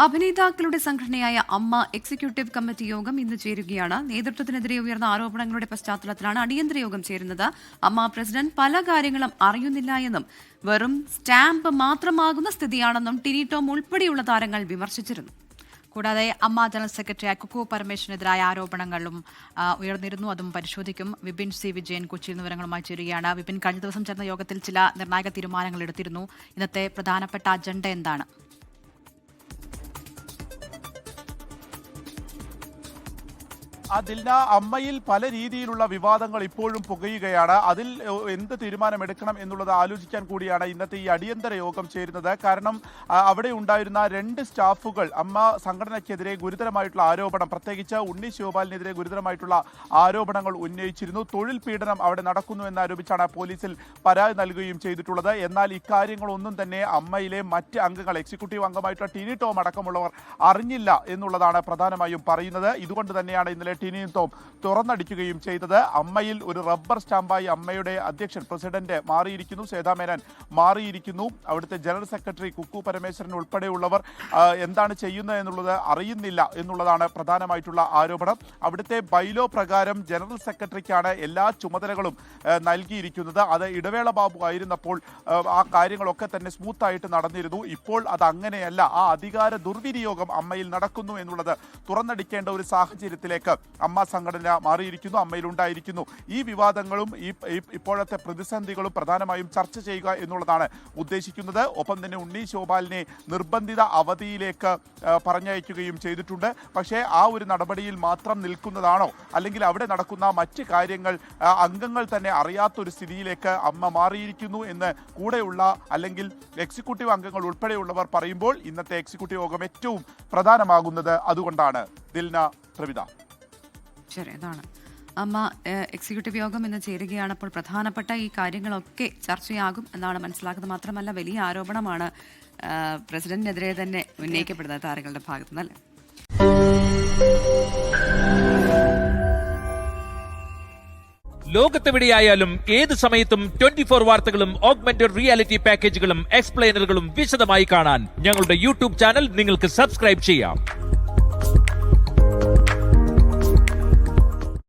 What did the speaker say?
അഭിനേതാക്കളുടെ സംഘടനയായ അമ്മ executive committee യോഗം ഇന്ന് ചേരുകയാണ്. നേതൃത്വത്തിനെതിരെ ഉയർന്ന ആരോപണങ്ങളുടെ പശ്ചാത്തലത്തിലാണ് അടിയന്തര യോഗം ചേരുന്നത്. അമ്മ പ്രസിഡന്റ് പല കാര്യങ്ങളും അറിയുന്നില്ല എന്നും വെറും സ്റ്റാമ്പ് മാത്രമാകുന്ന സ്ഥിതിയാണെന്നും ടിനി ടോം ഉൾപ്പെടെയുള്ള താരങ്ങൾ വിമർശിച്ചിരുന്നു. കൂടാതെ അമ്മ ജനറൽ സെക്രട്ടറി കുക്കു പരമേശ്വരനെതിരായ ആരോപണങ്ങളും ഉയർന്നിരുന്നു. അതും പരിശോധിക്കും. വിപിൻ സി വിജയൻ കൊച്ചിയിൽ നിന്ന് വിവരങ്ങളുമായി ചേരുകയാണ്. വിപിൻ, കഴിഞ്ഞ ദിവസം ചേർന്ന യോഗത്തിൽ ചില നിർണായക തീരുമാനങ്ങൾ എടുത്തിരുന്നു. ഇന്നത്തെ പ്രധാനപ്പെട്ട അജണ്ട എന്താണ്? ദിൽന, അമ്മയിൽ പല രീതിയിലുള്ള വിവാദങ്ങൾ ഇപ്പോഴും പുകയുകയാണ്. അതിൽ എന്ത് തീരുമാനമെടുക്കണം എന്നുള്ളത് ആലോചിക്കാൻ കൂടിയാണ് ഇന്നത്തെ ഈ അടിയന്തര യോഗം ചേരുന്നത്. കാരണം അവിടെ ഉണ്ടായിരുന്ന 2 സ്റ്റാഫുകൾ അമ്മ സംഘടനയ്ക്കെതിരെ ഗുരുതരമായിട്ടുള്ള ആരോപണം, പ്രത്യേകിച്ച് ഉണ്ണി ശിവപാലിനെതിരെ ഗുരുതരമായിട്ടുള്ള ആരോപണങ്ങൾ ഉന്നയിച്ചിരുന്നു. തൊഴിൽ പീഡനം അവിടെ നടക്കുന്നു എന്നാരോപിച്ചാണ് പോലീസിൽ പരാതി നൽകുകയും ചെയ്തിട്ടുള്ളത്. എന്നാൽ ഇക്കാര്യങ്ങളൊന്നും തന്നെ അമ്മയിലെ മറ്റ് അംഗങ്ങൾ, എക്സിക്യൂട്ടീവ് അംഗമായിട്ടുള്ള ടിനി ടോം അടക്കമുള്ളവർ അറിഞ്ഞില്ല എന്നുള്ളതാണ് പ്രധാനമായും പറയുന്നത്. ഇതുകൊണ്ട് തന്നെയാണ് ഇന്നലെ ടിനി ടോം തുറന്നടിക്കുകയും ചെയ്തത്. അമ്മയിൽ ഒരു റബ്ബർ സ്റ്റാമ്പായി അമ്മയുടെ അധ്യക്ഷൻ പ്രസിഡന്റ് മാറിയിരിക്കുന്നു, ശ്വേതാ മേനോൻ മാറിയിരിക്കുന്നു. അവിടുത്തെ ജനറൽ സെക്രട്ടറി കുക്കു പരമേശ്വരൻ ഉൾപ്പെടെയുള്ളവർ എന്താണ് ചെയ്യുന്നത് എന്നുള്ളത് അറിയുന്നില്ല എന്നുള്ളതാണ് പ്രധാനമായിട്ടുള്ള ആരോപണം. അവിടുത്തെ ബൈലോ പ്രകാരം ജനറൽ സെക്രട്ടറിക്കാണ് എല്ലാ ചുമതലകളും നൽകിയിരിക്കുന്നത്. അത് ഇടവേള ബാബു ആയിരുന്നപ്പോൾ ആ കാര്യങ്ങളൊക്കെ തന്നെ സ്മൂത്തായിട്ട് നടന്നിരുന്നു. ഇപ്പോൾ അത് അങ്ങനെയല്ല. ആ അധികാര ദുർവിനിയോഗം അമ്മയിൽ നടക്കുന്നു എന്നുള്ളത് തുറന്നടിക്കേണ്ട ഒരു സാഹചര്യത്തിലേക്ക് അമ്മ സംഘടന മാറിയിരിക്കുന്നു, അമ്മയിലുണ്ടായിരിക്കുന്നു. ഈ വിവാദങ്ങളും ഇപ്പോഴത്തെ പ്രതിസന്ധികളും പ്രധാനമായും ചർച്ച ചെയ്യുക എന്നുള്ളതാണ് ഉദ്ദേശിക്കുന്നത്. ഒപ്പം തന്നെ ഉണ്ണി ശിവപാലിനെ നിർബന്ധിത അവധിയിലേക്ക് പറഞ്ഞയക്കുകയും ചെയ്തിട്ടുണ്ട്. പക്ഷേ ആ ഒരു നടപടിയിൽ മാത്രം നിൽക്കുന്നതാണോ, അല്ലെങ്കിൽ അവിടെ നടക്കുന്ന മറ്റ് കാര്യങ്ങൾ അംഗങ്ങൾ തന്നെ അറിയാത്തൊരു സ്ഥിതിയിലേക്ക് അമ്മ മാറിയിരിക്കുന്നു എന്ന് കൂടെയുള്ള അല്ലെങ്കിൽ എക്സിക്യൂട്ടീവ് അംഗങ്ങൾ ഉൾപ്പെടെയുള്ളവർ പറയുമ്പോൾ ഇന്നത്തെ എക്സിക്യൂട്ടീവ് യോഗം ഏറ്റവും പ്രധാനമാകുന്നത് അതുകൊണ്ടാണ്. ദിൽന, പ്രവിത. ശരി, അതാണ് അമ്മ എക്സിക്യൂട്ടീവ് യോഗം ഇന്ന് ചേരുകയാണ്. അപ്പോൾ പ്രധാനപ്പെട്ട ഈ കാര്യങ്ങളൊക്കെ ചർച്ചയാകും എന്നാണ് മനസ്സിലാക്കുന്നത്. മാത്രമല്ല, വലിയ ആരോപണമാണ് പ്രസിഡന്റിനെതിരെ തന്നെ ഉന്നയിക്കപ്പെടുന്നത് താരങ്ങളുടെ ഭാഗത്തുനിന്ന്, അല്ലേ? ലോകത്തെവിടെയായാലും ഏത് സമയത്തും 24 വാർത്തകളും ഓഗ്മെന്റഡ് റിയാലിറ്റി പാക്കേജുകളും എക്സ്പ്ലെയിനറുകളും വിശദമായി കാണാൻ ഞങ്ങളുടെ യൂട്യൂബ് ചാനൽ നിങ്ങൾക്ക് സബ്സ്ക്രൈബ് ചെയ്യാം.